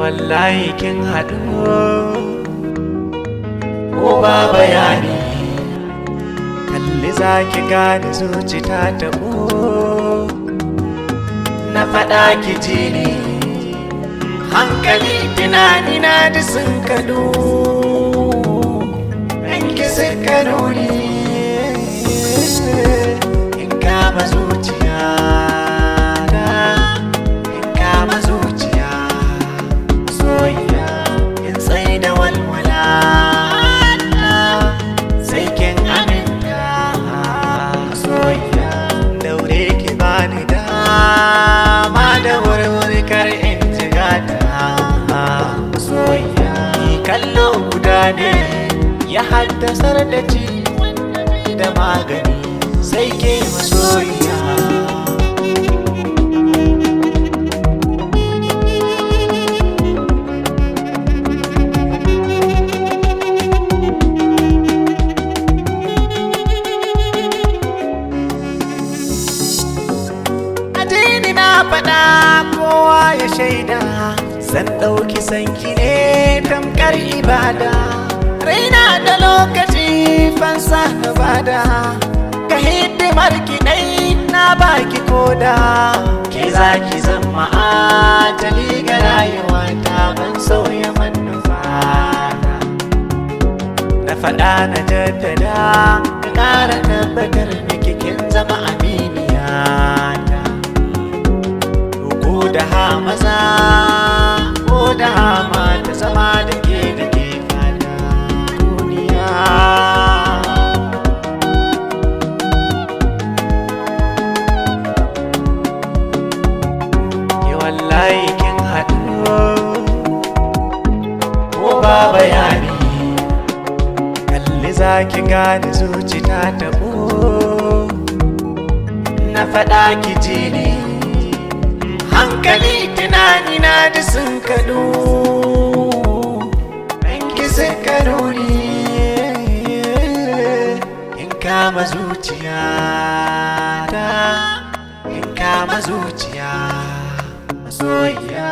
wallahi kin haɗu ko ba bayani kalli zaki gane zuci ta taɓo na faɗa ki ji ni hankali tunani na da sun kaɗu ki suka nuni in kama zuciya in kama zuciya soyayya in tsaye da walwala sai kin aminta soyayya daure ki bani dama da wurwuri kar in jigata soyayya kallo guda ne ya haddasar da ci da magani sai ke masoyiya addini na faɗa kowa ya shaida zan ɗauki sanki ne tamkar ibada raina da lokaci fansa na bada ka hidimar ki dai na baki koda ke zaki zama ajali ga rayuwa ta ban sauya manufa na faɗa na jaddada ka ƙara tabbatar miki kin zama aminiya ta ko da ha maza ko da ha mata zama da ke da ke wallahi kin haɗu ko ba bayani kalli zaki gane zuci ta taɓo na faɗa ki ji ni hankali tunani na da sun kaɗu ki suka nuni kama zuciya ta in kama zuciya soyayya